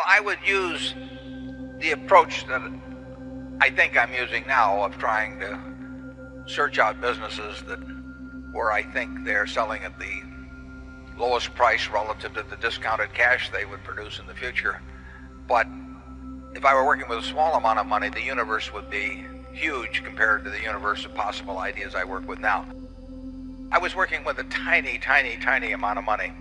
I would use the approach that I think I'm using now of trying to search out businesses where I think they're selling at the lowest price relative to the discounted cash they would produce in the future. But if I were working with a small amount of money, the universe would be huge compared to the universe of possible ideas I work with now. I was working with a tiny amount of money.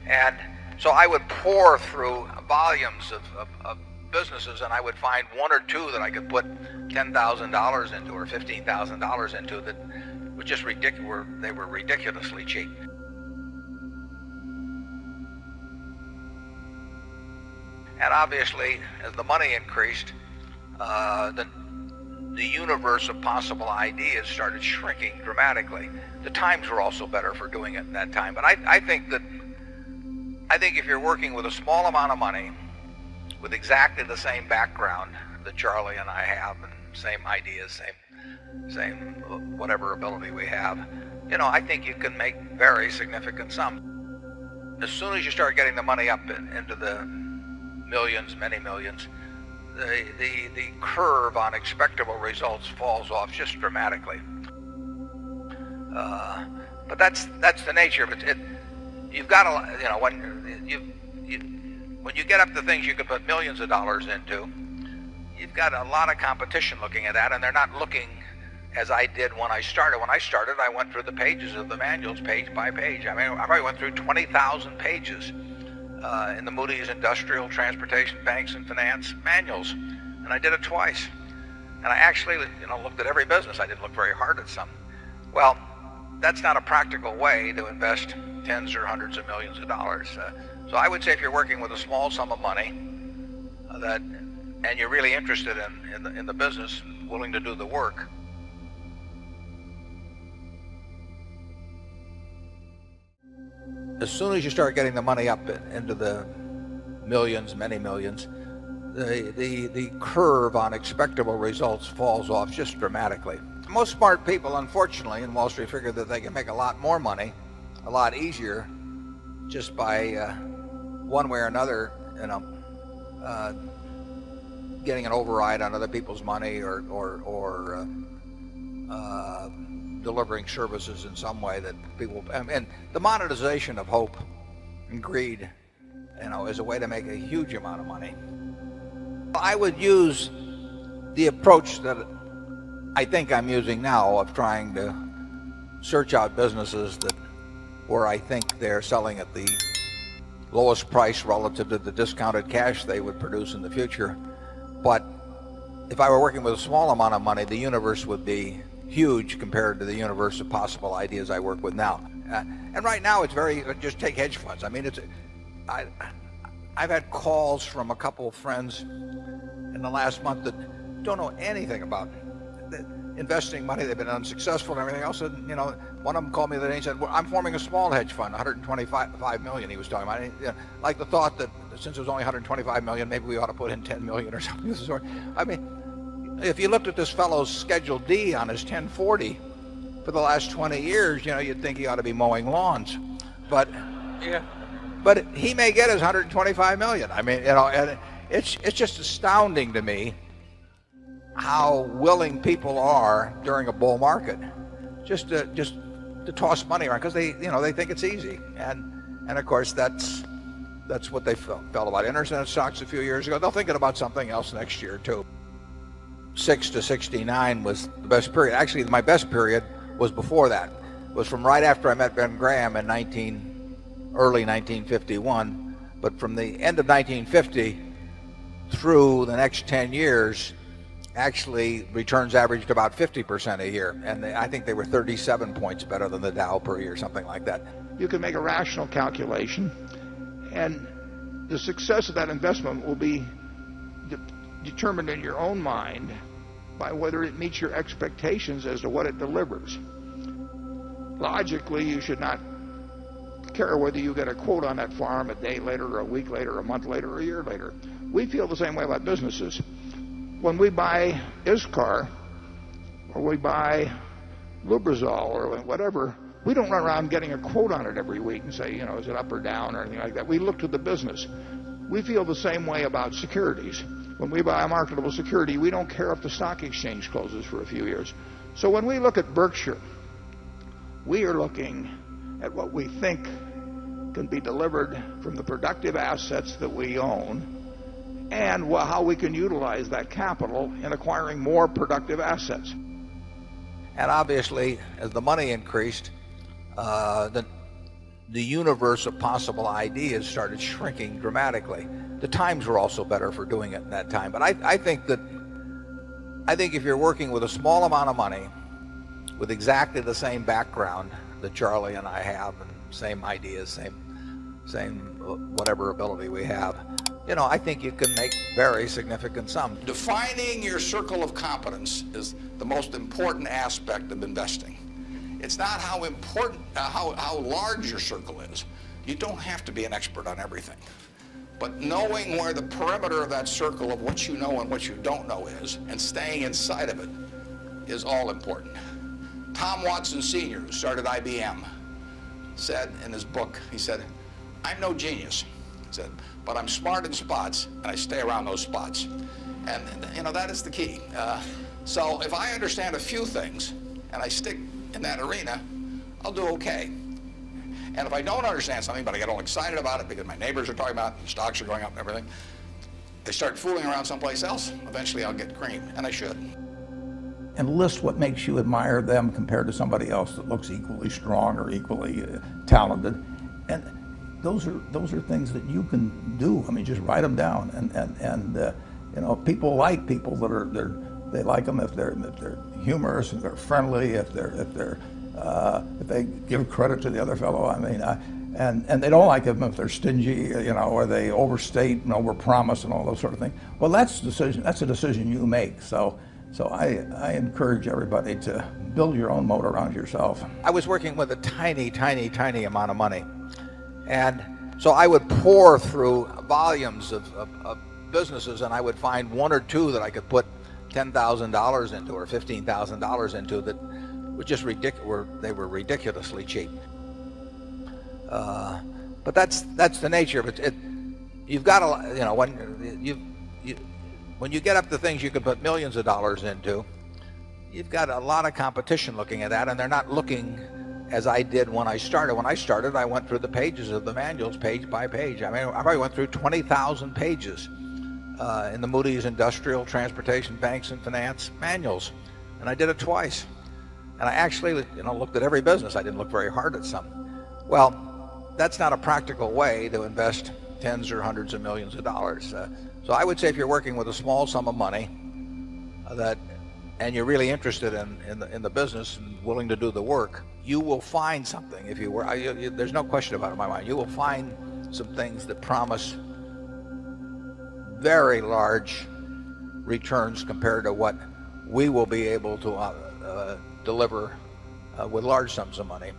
And so I would pour through volumes of businesses, and I would find one or two that I could put $10,000 into or $15,000 into that were just ridiculous. They were ridiculously cheap. And obviously, as the money increased, the universe of possible ideas started shrinking dramatically. The times were also better for doing it in that time. But I think if you're working with a small amount of money, with exactly the same background that Charlie and I have, and same ideas, same whatever ability we have, I think you can make very significant sums. As soon as you start getting the money up into the millions, many millions, the curve on expectable results falls off just dramatically. But that's the nature of it. You've got to, when you get up to things you could put millions of dollars into, you've got a lot of competition looking at that, and they're not looking as I did when I started. When I started, I went through the pages of the manuals page by page. I mean, I probably went through 20,000 pages in the Moody's Industrial, Transportation, Banks, and Finance manuals, and I did it twice. And I actually, looked at every business. I didn't look very hard at some. Well, that's not a practical way to invest tens or hundreds of millions of dollars. So I would say if you're working with a small sum of money and you're really interested in the business, willing to do the work, as soon as you start getting the money up into the millions, many millions, the curve on expectable results falls off just dramatically. Most smart people, unfortunately, in Wall Street figure that they can make a lot more money, a lot easier, just by one way or another, getting an override on other people's money or delivering services in some way that people. And the monetization of hope and greed, is a way to make a huge amount of money. I would use the approach that I think I'm using now of trying to search out businesses where I think they're selling at the lowest price relative to the discounted cash they would produce in the future. But if I were working with a small amount of money, the universe would be huge compared to the universe of possible ideas I work with now. And right now it's just take hedge funds. I mean, I've had calls from a couple of friends in the last month that don't know anything about investing money. They've been unsuccessful and everything else. And one of them called me the other day and said, well, I'm forming a small hedge fund, 125 million he was talking about. Like the thought that since it was only 125 million, maybe we ought to put in 10 million or something of the sort. I mean, if you looked at this fellow's Schedule D on his 1040 for the last 20 years, you'd think he ought to be mowing lawns. But he may get his 125 million. I mean, and it's just astounding to me how willing people are during a bull market just to toss money around because they think it's easy. And of course that's what they felt about internet stocks a few years ago. They'll think about something else next year too. 6 to 69 was the best period. Actually, my best period was before that. It was from right after I met Ben Graham in early 1951. But from the end of 1950 through the next 10 years, actually returns averaged about 50% a year, and I think they were 37 points better than the Dow per year, something like that. You can make a rational calculation, and the success of that investment will be determined in your own mind by whether it meets your expectations as to what it delivers. Logically, you should not care whether you get a quote on that farm a day later or a week later or a month later or a year later. We feel the same way about businesses. When we buy Iscar or we buy Lubrizol or whatever, we don't run around getting a quote on it every week and say, is it up or down or anything like that. We look to the business. We feel the same way about securities. When we buy a marketable security, we don't care if the stock exchange closes for a few years. So when we look at Berkshire, we are looking at what we think can be delivered from the productive assets that we own, and how we can utilize that capital in acquiring more productive assets. And obviously, as the money increased, the universe of possible ideas started shrinking dramatically. The times were also better for doing it in that time. But I think if you're working with a small amount of money, with exactly the same background that Charlie and I have, and same ideas, same whatever ability we have, I think you can make very significant sums. Defining your circle of competence is the most important aspect of investing. It's not how important, how large your circle is. You don't have to be an expert on everything. But knowing where the perimeter of that circle of what you know and what you don't know is, and staying inside of it, is all important. Tom Watson Sr., who started IBM, said in his book, he said, "I'm no genius," he said, "but I'm smart in spots, and I stay around those spots." And that is the key. So if I understand a few things, and I stick in that arena, I'll do okay. And if I don't understand something, but I get all excited about it because my neighbors are talking about it, the stocks are going up and everything, they start fooling around someplace else, eventually I'll get cream, and I should. And list what makes you admire them compared to somebody else that looks equally strong or equally talented. And those are things that you can do. I mean, just write them down. And people like people that they like them if they're humorous, if they're friendly, if they give credit to the other fellow. I mean, and they don't like them if they're stingy, or they overstate and overpromise and all those sort of things. Well, that's a decision you make. So I encourage everybody to build your own moat around yourself. I was working with a tiny amount of money. And so I would pour through volumes of businesses, and I would find one or two that I could put $10,000 into or $15,000 into that were just ridiculous. They were ridiculously cheap. But that's the nature of it. You've got to, when you get up to things you can put millions of dollars into, you've got a lot of competition looking at that, and they're not looking as I did when I started. When I started, I went through the pages of the manuals page by page. I mean, I probably went through 20,000 pages in the Moody's Industrial, Transportation, Banks, and Finance manuals, and I did it twice. And I actually, looked at every business. I didn't look very hard at some. Well, that's not a practical way to invest tens or hundreds of millions of dollars. So I would say if you're working with a small sum of money and you're really interested in the business and willing to do the work, you will find something. If you were, there's no question about it in my mind. You will find some things that promise very large returns compared to what we will be able to deliver with large sums of money.